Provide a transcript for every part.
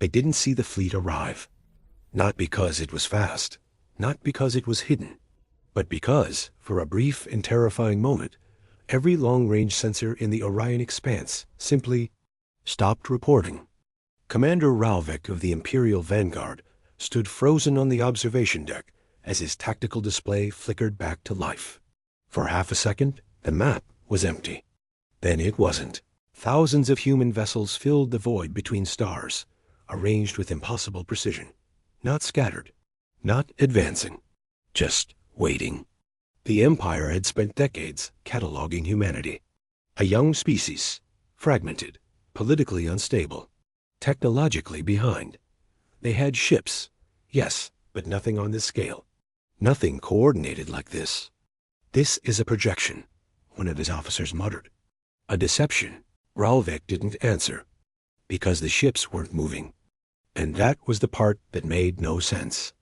They didn't see the fleet arrive. Not because it was fast, not because it was hidden, but because, for a brief and terrifying moment, every long-range sensor in the Orion expanse simply stopped reporting. Commander Ralvik of the Imperial Vanguard stood frozen on the observation deck as his tactical display flickered back to life. For half a second, the map was empty. Then it wasn't. Thousands of human vessels filled the void between stars, arranged with impossible precision. Not scattered, not advancing, just waiting. The Empire had spent decades cataloging humanity. A young species, fragmented, politically unstable, technologically behind. They had ships, yes, but nothing on this scale. Nothing coordinated like this. "This is a projection," one of his officers muttered. "A deception." Ralvik didn't answer, because the ships weren't moving. And that was the part that made no sense.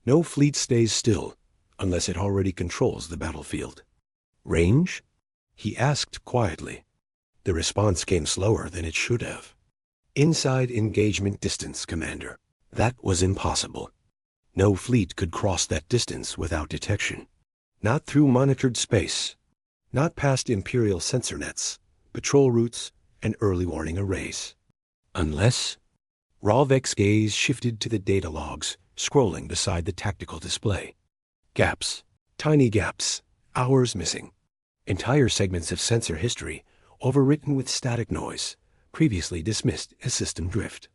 No fleet stays still unless it already controls the battlefield. "Range?" he asked quietly. The response came slower than it should have. "Inside engagement distance, Commander." That was impossible. No fleet could cross that distance without detection. Not through monitored space. Not past Imperial sensor nets, patrol routes, and early warning arrays. Unless... Ralvik's gaze shifted to the data logs, scrolling beside the tactical display. Gaps. Tiny gaps. Hours missing. Entire segments of sensor history overwritten with static noise, previously dismissed as system drift.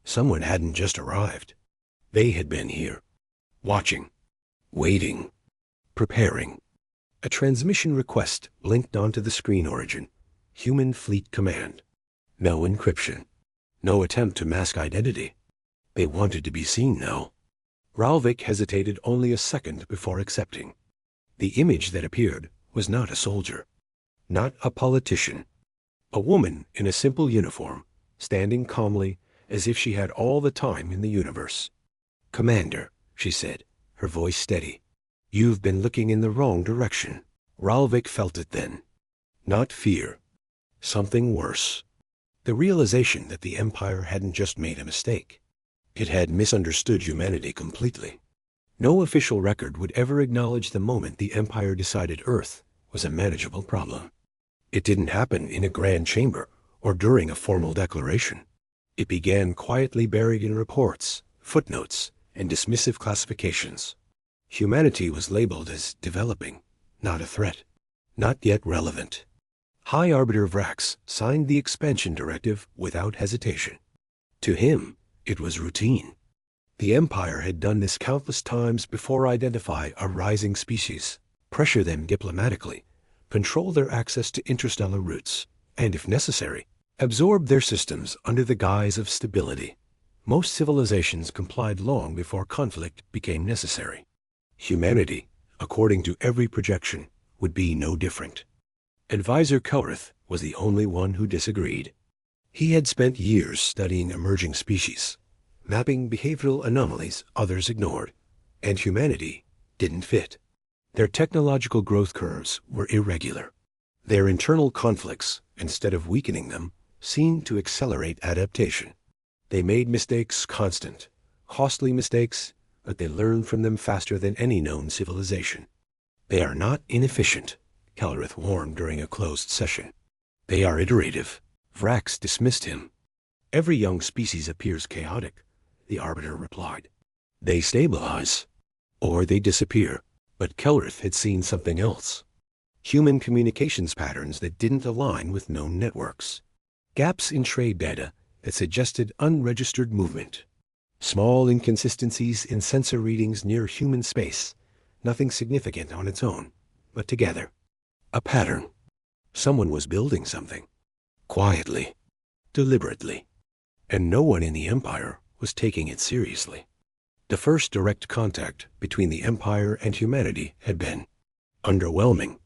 Someone hadn't just arrived. They had been here. Watching. Waiting. Preparing. A transmission request blinked onto the screen origin. Human Fleet Command. No encryption. No attempt to mask identity. They wanted to be seen now. Ralvik hesitated only a second before accepting. The image that appeared was not a soldier. Not a politician. A woman in a simple uniform, standing calmly as if she had all the time in the universe. "Commander," she said, her voice steady. "You've been looking in the wrong direction." Ralvik felt it then. Not fear. Something worse. The realization that the Empire hadn't just made a mistake. It had misunderstood humanity completely. No official record would ever acknowledge the moment the Empire decided Earth was a manageable problem. It didn't happen in a grand chamber or during a formal declaration. It began quietly buried in reports, footnotes, and dismissive classifications. Humanity was labeled as developing, not a threat, not yet relevant. High Arbiter Vrax signed the expansion directive without hesitation. To him, it was routine. The Empire had done this countless times before. Identify a rising species, pressure them diplomatically, control their access to interstellar routes, and if necessary, absorb their systems under the guise of stability. Most civilizations complied long before conflict became necessary. Humanity, according to every projection, would be no different. Advisor Kelrith was the only one who disagreed. He had spent years studying emerging species, mapping behavioral anomalies others ignored, and humanity didn't fit. Their technological growth curves were irregular. Their internal conflicts, instead of weakening them, seemed to accelerate adaptation. They made mistakes constant, costly mistakes, but they learned from them faster than any known civilization. "They are not inefficient," Kelrith warned during a closed session. "They are iterative." Vrax dismissed him. "Every young species appears chaotic," the Arbiter replied. "They stabilize, or they disappear." But Kelrith had seen something else. Human communications patterns that didn't align with known networks. Gaps in trade data that suggested unregistered movement. Small inconsistencies in sensor readings near human space. Nothing significant on its own, but together. A pattern. Someone was building something. Quietly. Deliberately. And no one in the Empire was taking it seriously. The first direct contact between the Empire and humanity had been underwhelming.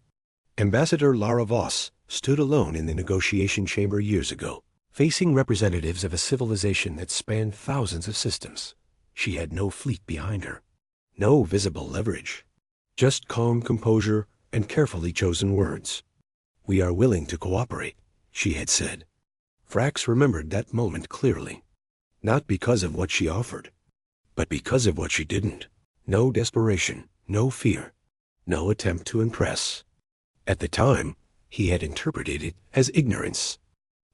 Ambassador Lara Voss stood alone in the negotiation chamber years ago, facing representatives of a civilization that spanned thousands of systems. She had no fleet behind her. No visible leverage. Just calm composure and carefully chosen words. "We are willing to cooperate," she had said. Vrax remembered that moment clearly. Not because of what she offered, but because of what she didn't. No desperation, no fear, no attempt to impress. At the time, he had interpreted it as ignorance.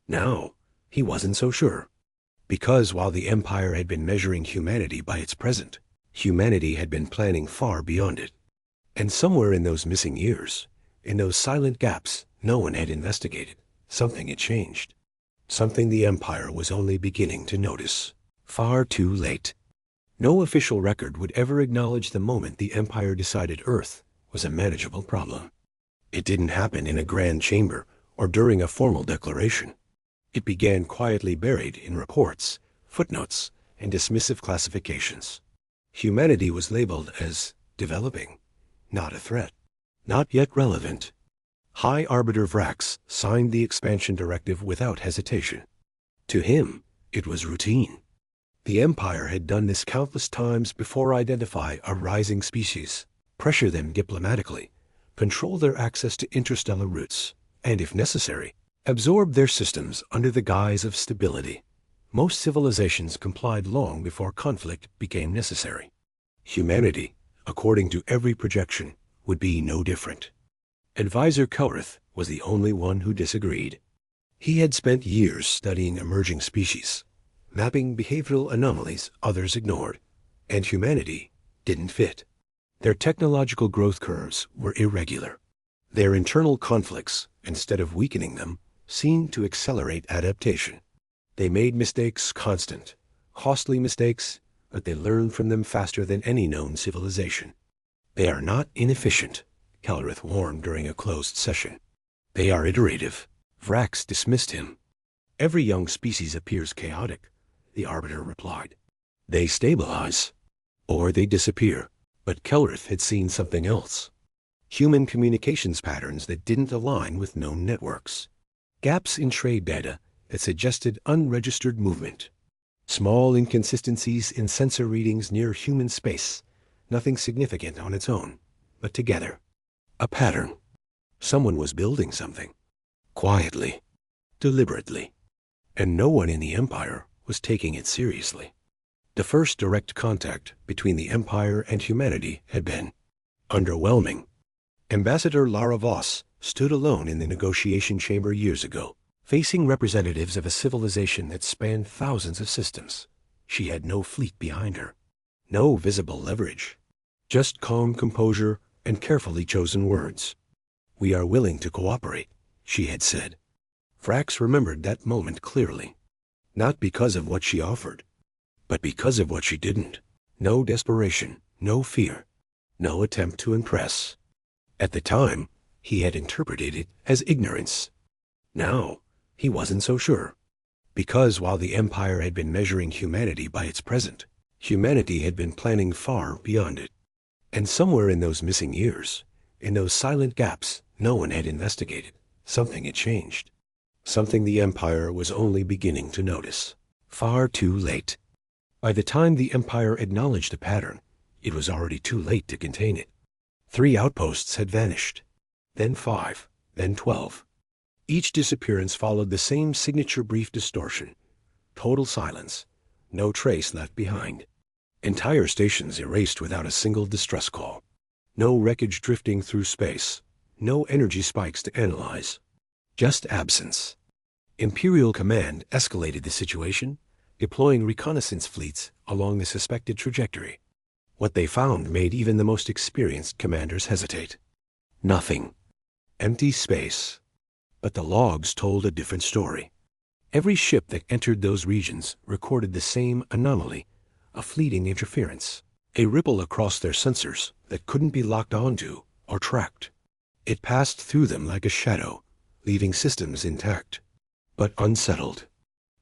Now, he wasn't so sure. Because while the Empire had been measuring humanity by its present, humanity had been planning far beyond it. And somewhere in those missing years, in those silent gaps no one had investigated, something had changed. Something the Empire was only beginning to notice. Far too late. No official record would ever acknowledge the moment the Empire decided Earth was a manageable problem. It didn't happen in a grand chamber or during a formal declaration. It began quietly buried in reports, footnotes, and dismissive classifications. Humanity was labeled as developing, not a threat, not yet relevant. High Arbiter Vrax signed the expansion directive without hesitation. To him, it was routine. The Empire had done this countless times before. Identify a rising species, pressure them diplomatically, control their access to interstellar routes, and if necessary, absorb their systems under the guise of stability. Most civilizations complied long before conflict became necessary. Humanity, according to every projection, would be no different. Advisor Kelrith was the only one who disagreed. He had spent years studying emerging species, mapping behavioral anomalies others ignored, and humanity didn't fit. Their technological growth curves were irregular. Their internal conflicts, instead of weakening them, seemed to accelerate adaptation. They made mistakes constant, costly mistakes, but they learned from them faster than any known civilization. They are not inefficient, Kelrith warned during a closed session. They are iterative. Vrax dismissed him. Every young species appears chaotic, the Arbiter replied. They stabilize, or they disappear. But Kelrith had seen something else. Human communications patterns that didn't align with known networks. Gaps in trade data that suggested unregistered movement. Small inconsistencies in sensor readings near human space. Nothing significant on its own, but together. A pattern. Someone was building something. Quietly. Deliberately. And no one in the Empire was taking it seriously. The first direct contact between the Empire and humanity had been underwhelming. Ambassador Lara Voss stood alone in the negotiation chamber years ago, facing representatives of a civilization that spanned thousands of systems. She had no fleet behind her, no visible leverage, just calm composure and carefully chosen words. We are willing to cooperate, she had said. Vrax remembered that moment clearly, not because of what she offered, but because of what she didn't. No desperation, no fear, no attempt to impress. At the time, he had interpreted it as ignorance. Now, he wasn't so sure. Because while the Empire had been measuring humanity by its present, humanity had been planning far beyond it. And somewhere in those missing years, in those silent gaps no one had investigated, something had changed. Something the Empire was only beginning to notice. Far too late. By the time the Empire acknowledged the pattern, it was already too late to contain it. 3 outposts had vanished, then 5, then 12. Each disappearance followed the same signature brief distortion. Total silence, no trace left behind. Entire stations erased without a single distress call. No wreckage drifting through space, no energy spikes to analyze. Just absence. Imperial Command escalated the situation, deploying reconnaissance fleets along the suspected trajectory. What they found made even the most experienced commanders hesitate. Nothing. Empty space. But the logs told a different story. Every ship that entered those regions recorded the same anomaly, a fleeting interference, a ripple across their sensors that couldn't be locked onto or tracked. It passed through them like a shadow, leaving systems intact, but unsettled.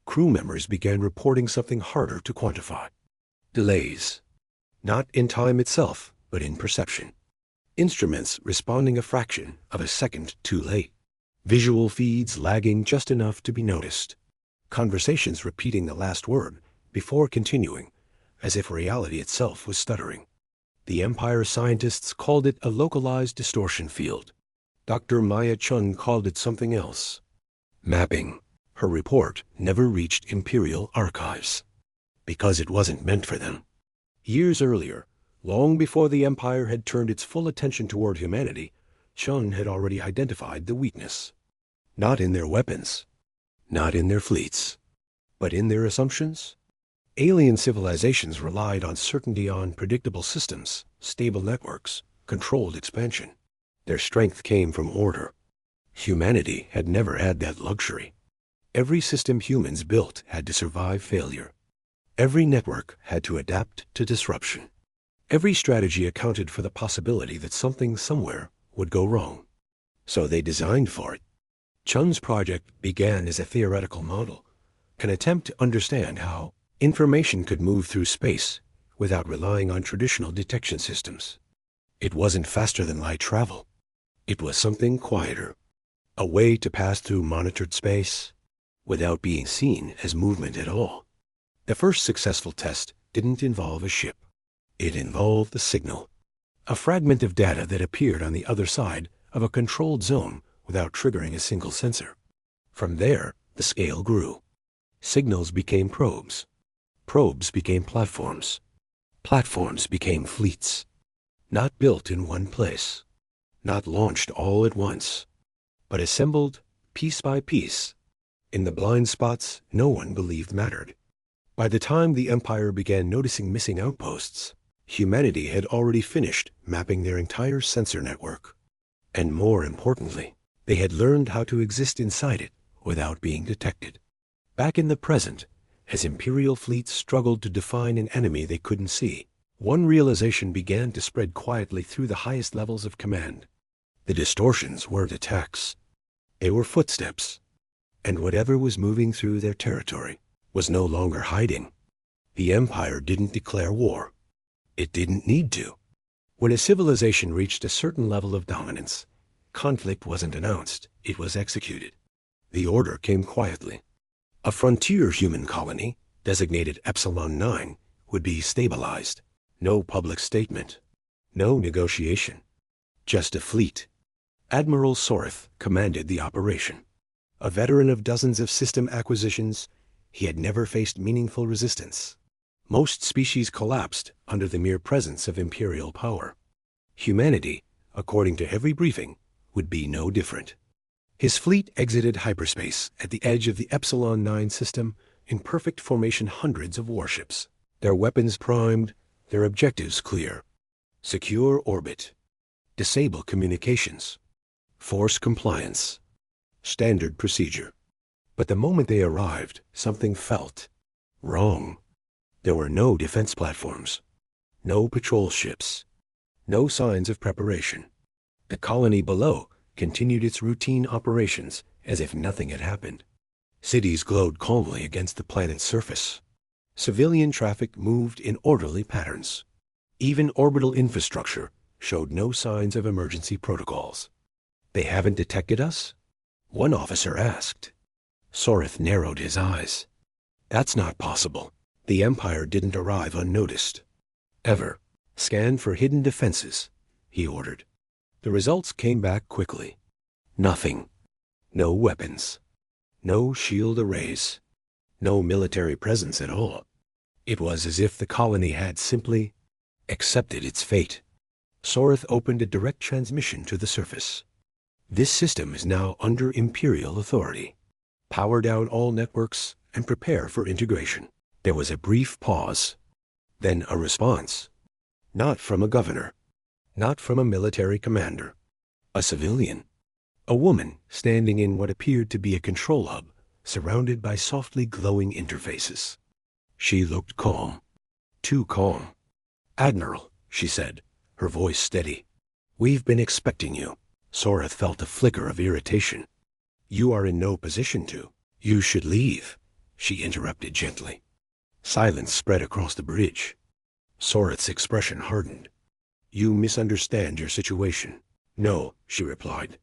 Crew members began reporting something harder to quantify. Delays. Not in time itself, but in perception. Instruments responding a fraction of a second too late. Visual feeds lagging just enough to be noticed. Conversations repeating the last word before continuing, as if reality itself was stuttering. The Empire scientists called it a localized distortion field. Dr. Maya Chun called it something else. Mapping. Her report never reached Imperial archives. Because it wasn't meant for them. Years earlier, long before the Empire had turned its full attention toward humanity, Chun had already identified the weakness. Not in their weapons, not in their fleets, but in their assumptions. Alien civilizations relied on certainty, on predictable systems, stable networks, controlled expansion. Their strength came from order. Humanity had never had that luxury. Every system humans built had to survive failure. Every network had to adapt to disruption. Every strategy accounted for the possibility that something somewhere would go wrong. So they designed for it. Chun's project began as a theoretical model, an attempt to understand how information could move through space without relying on traditional detection systems. It wasn't faster than light travel. It was something quieter, a way to pass through monitored space without being seen as movement at all. The first successful test didn't involve a ship. It involved a signal, a fragment of data that appeared on the other side of a controlled zone without triggering a single sensor. From there, the scale grew. Signals became probes. Probes became platforms. Platforms became fleets. Not built in one place, not launched all at once, but assembled piece by piece in the blind spots no one believed mattered. By the time the Empire began noticing missing outposts, humanity had already finished mapping their entire sensor network. And more importantly, they had learned how to exist inside it without being detected. Back in the present, as Imperial fleets struggled to define an enemy they couldn't see, one realization began to spread quietly through the highest levels of command. The distortions weren't attacks. They were footsteps. And whatever was moving through their territory was no longer hiding. The Empire didn't declare war. It didn't need to. When a civilization reached a certain level of dominance, conflict wasn't announced, it was executed. The order came quietly. A frontier human colony, designated Epsilon 9, would be stabilized. No public statement. No negotiation. Just a fleet. Admiral Soreth commanded the operation. A veteran of dozens of system acquisitions, he had never faced meaningful resistance. Most species collapsed under the mere presence of Imperial power. Humanity, according to every briefing, would be no different. His fleet exited hyperspace at the edge of the Epsilon 9 system in perfect formation, hundreds of warships, their weapons primed, their objectives clear. Secure orbit. Disable communications. Force compliance. Standard procedure. But the moment they arrived, something felt wrong. There were no defense platforms, no patrol ships, no signs of preparation. The colony below continued its routine operations as if nothing had happened. Cities glowed calmly against the planet's surface. Civilian traffic moved in orderly patterns. Even orbital infrastructure showed no signs of emergency protocols. "They haven't detected us?" one officer asked. Soreth narrowed his eyes. "That's not possible. The Empire didn't arrive unnoticed. Ever. Scan for hidden defenses," he ordered. The results came back quickly. Nothing. No weapons. No shield arrays. No military presence at all. It was as if the colony had simply accepted its fate. Soreth opened a direct transmission to the surface. "This system is now under Imperial authority. Power down all networks and prepare for integration." There was a brief pause. Then a response. Not from a governor. Not from a military commander. A civilian. A woman standing in what appeared to be a control hub, surrounded by softly glowing interfaces. She looked calm. Too calm. "Admiral," she said, her voice steady. "We've been expecting you." Soreth felt a flicker of irritation. "You are in no position to." "You should leave," she interrupted gently. Silence spread across the bridge. Soreth's expression hardened. "You misunderstand your situation." "No," she replied.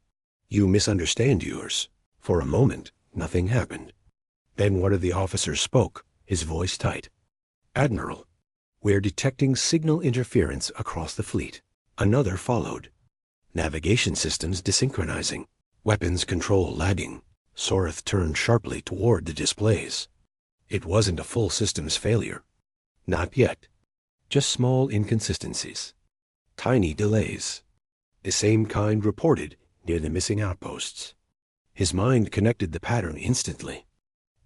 "You misunderstand yours." For a moment, nothing happened. Then one of the officers spoke, his voice tight. "Admiral, we're detecting signal interference across the fleet." Another followed. Navigation systems desynchronizing. Weapons control lagging. Soreth turned sharply toward the displays. It wasn't a full systems failure. Not yet. Just small inconsistencies. Tiny delays. The same kind reported near the missing outposts. His mind connected the pattern instantly.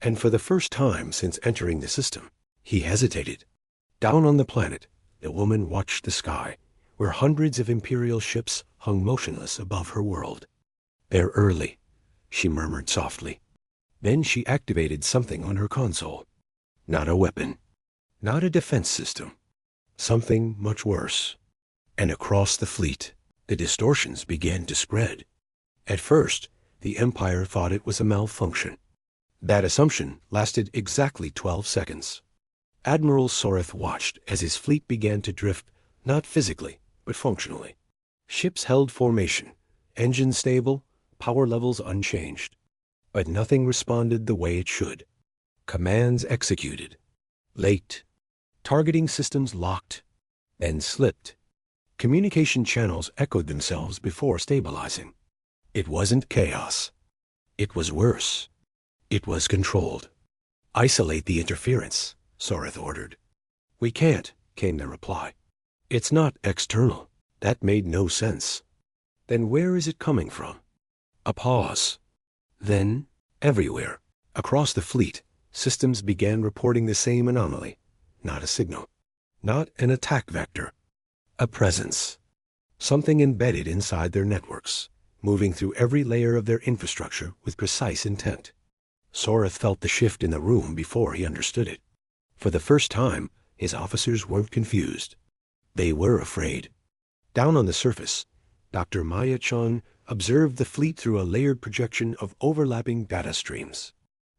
And for the first time since entering the system, he hesitated. Down on the planet, the woman watched the sky, where hundreds of Imperial ships hung motionless above her world. "They're early," she murmured softly. Then she activated something on her console. Not a weapon. Not a defense system. Something much worse. And across the fleet, the distortions began to spread. At first, the Empire thought it was a malfunction. That assumption lasted exactly 12 seconds. Admiral Soreth watched as his fleet began to drift, not physically, but functionally. Ships held formation, engines stable, power levels unchanged. But nothing responded the way it should. Commands executed. Late. Targeting systems locked. Then slipped. Communication channels echoed themselves before stabilizing. It wasn't chaos. It was worse. It was controlled. "Isolate the interference," Soreth ordered. "We can't," came the reply. "It's not external." That made no sense. Then where is it coming from? A pause. Then, everywhere, across the fleet, systems began reporting the same anomaly. Not a signal. Not an attack vector. A presence. Something embedded inside their networks, moving through every layer of their infrastructure with precise intent. Soreth felt the shift in the room before he understood it. For the first time, his officers weren't confused. They were afraid. Down on the surface, Dr. Maya Chun observed the fleet through a layered projection of overlapping data streams.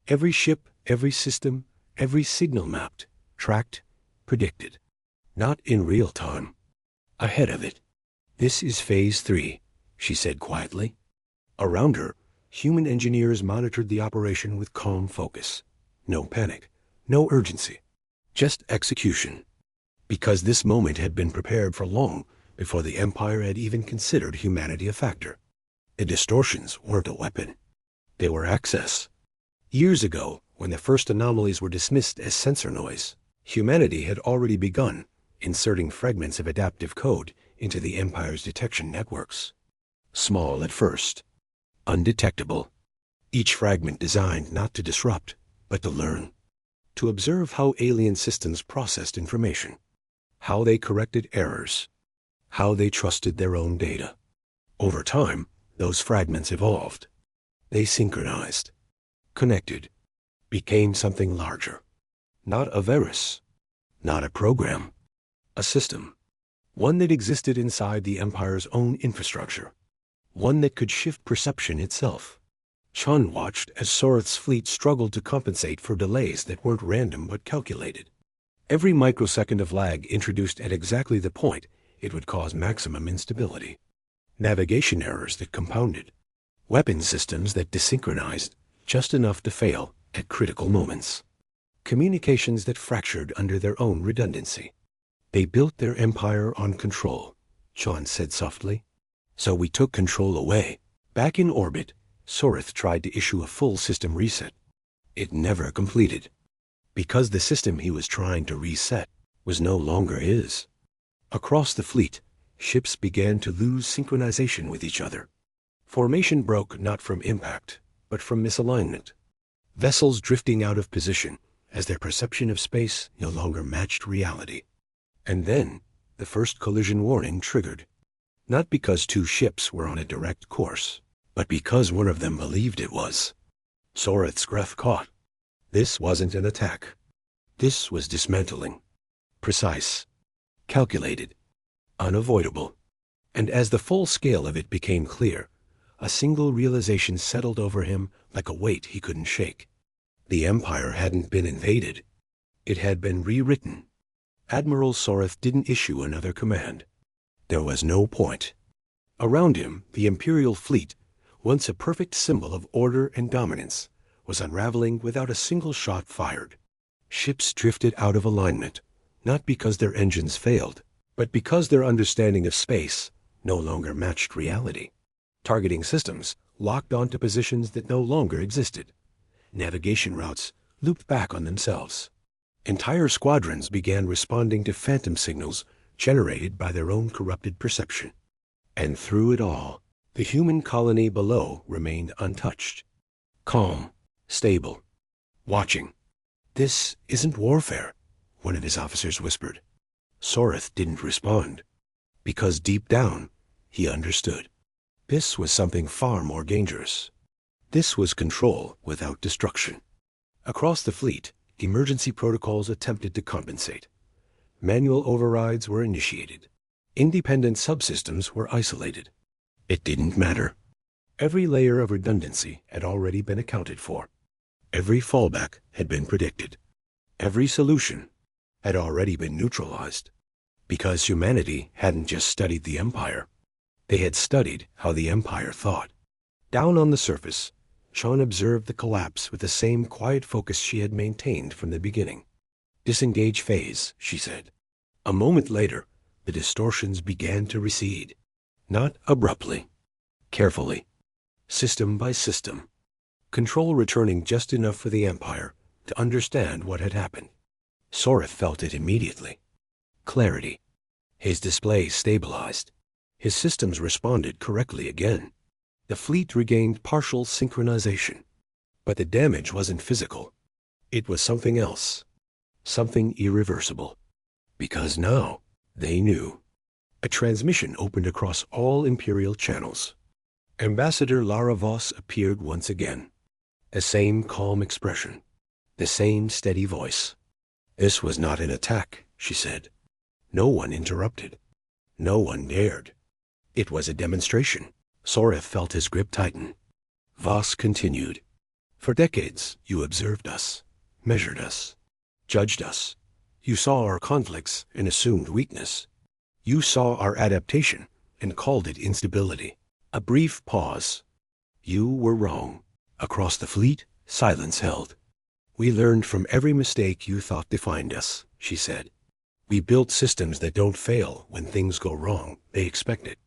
Every ship, every system, every signal mapped, tracked, predicted. Not in real time. Ahead of it. "This is Phase 3, she said quietly. Around her, human engineers monitored the operation with calm focus. No panic, no urgency, just execution. Because this moment had been prepared for long before the Empire had even considered humanity a factor. The distortions weren't a weapon. They were access. Years ago, when the first anomalies were dismissed as sensor noise, humanity had already begun inserting fragments of adaptive code into the Empire's detection networks. Small at first. Undetectable. Each fragment designed not to disrupt, but to learn. To observe how alien systems processed information. How they corrected errors. How they trusted their own data. Over time, those fragments evolved. They synchronized. Connected. Became something larger. Not a virus. Not a program. A system. One that existed inside the Empire's own infrastructure. One that could shift perception itself. Chun watched as Soreth's fleet struggled to compensate for delays that weren't random but calculated. Every microsecond of lag introduced at exactly the point it would cause maximum instability. Navigation errors that compounded. Weapon systems that desynchronized just enough to fail at critical moments. Communications that fractured under their own redundancy. They built their empire on control, Chun said softly. So we took control away. Back in orbit, Soreth tried to issue a full system reset. It never completed. Because the system he was trying to reset was no longer his. Across the fleet, ships began to lose synchronization with each other. Formation broke not from impact, but from misalignment. Vessels drifting out of position as their perception of space no longer matched reality. And then, the first collision warning triggered. Not because two ships were on a direct course, but because one of them believed it was. Soreth's breath caught. This wasn't an attack. This was dismantling. Precise. Calculated. Unavoidable. And as the full scale of it became clear, a single realization settled over him like a weight he couldn't shake. The Empire hadn't been invaded. It had been rewritten. Admiral Soreth didn't issue another command. There was no point. Around him, the Imperial fleet, once a perfect symbol of order and dominance, was unraveling without a single shot fired. Ships drifted out of alignment, not because their engines failed, but because their understanding of space no longer matched reality. Targeting systems locked onto positions that no longer existed. Navigation routes looped back on themselves. Entire squadrons began responding to phantom signals generated by their own corrupted perception. And through it all, the human colony below remained untouched, calm, stable, watching. "This isn't warfare," one of his officers whispered. Soreth didn't respond, because deep down, he understood. This was something far more dangerous. This was control without destruction. Across the fleet, emergency protocols attempted to compensate. Manual overrides were initiated. Independent subsystems were isolated. It didn't matter. Every layer of redundancy had already been accounted for. Every fallback had been predicted. Every solution had already been neutralized. Because humanity hadn't just studied the Empire. They had studied how the Empire thought. Down on the surface, Sean observed the collapse with the same quiet focus she had maintained from the beginning. "Disengage phase," she said. A moment later, the distortions began to recede. Not abruptly. Carefully. System by system. Control returning just enough for the Empire to understand what had happened. Soreth felt it immediately. Clarity. His display stabilized. His systems responded correctly again. The fleet regained partial synchronization. But the damage wasn't physical. It was something else. Something irreversible. Because now, they knew. A transmission opened across all Imperial channels. Ambassador Lara Voss appeared once again. The same calm expression. The same steady voice. "This was not an attack," she said. No one interrupted. No one dared. It was a demonstration. Soreth felt his grip tighten. Voss continued. "For decades, you observed us, measured us, judged us. You saw our conflicts and assumed weakness. You saw our adaptation and called it instability." A brief pause. "You were wrong." Across the fleet, silence held. "We learned from every mistake you thought defined us," she said. "We built systems that don't fail when things go wrong. They expect it.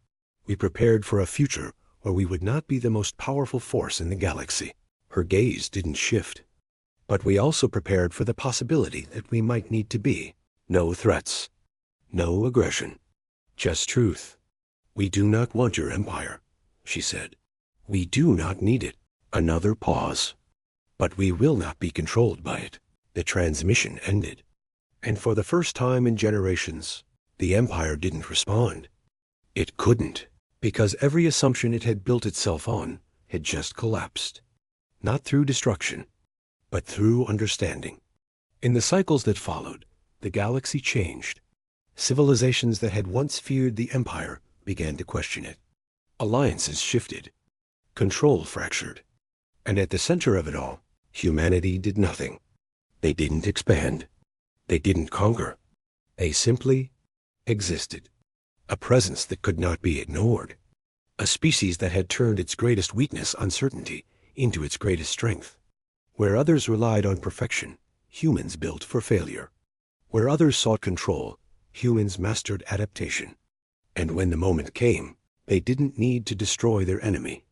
We prepared for a future where we would not be the most powerful force in the galaxy." Her gaze didn't shift. "But we also prepared for the possibility that we might need to be. No threats. No aggression. Just truth. We do not want your empire," she said. "We do not need it." Another pause. "But we will not be controlled by it." The transmission ended. And for the first time in generations, the Empire didn't respond. It couldn't, because every assumption it had built itself on had just collapsed. Not through destruction, but through understanding. In the cycles that followed, the galaxy changed. Civilizations that had once feared the Empire began to question it. Alliances shifted. Control fractured. And at the center of it all, humanity did nothing. They didn't expand. They didn't conquer. They simply existed. A presence that could not be ignored. A species that had turned its greatest weakness, uncertainty, into its greatest strength. Where others relied on perfection, humans built for failure. Where others sought control, humans mastered adaptation. And when the moment came, they didn't need to destroy their enemy.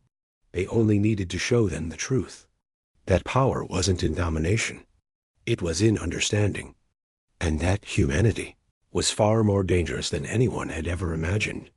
They only needed to show them the truth. That power wasn't in domination. It was in understanding. And that humanity was far more dangerous than anyone had ever imagined.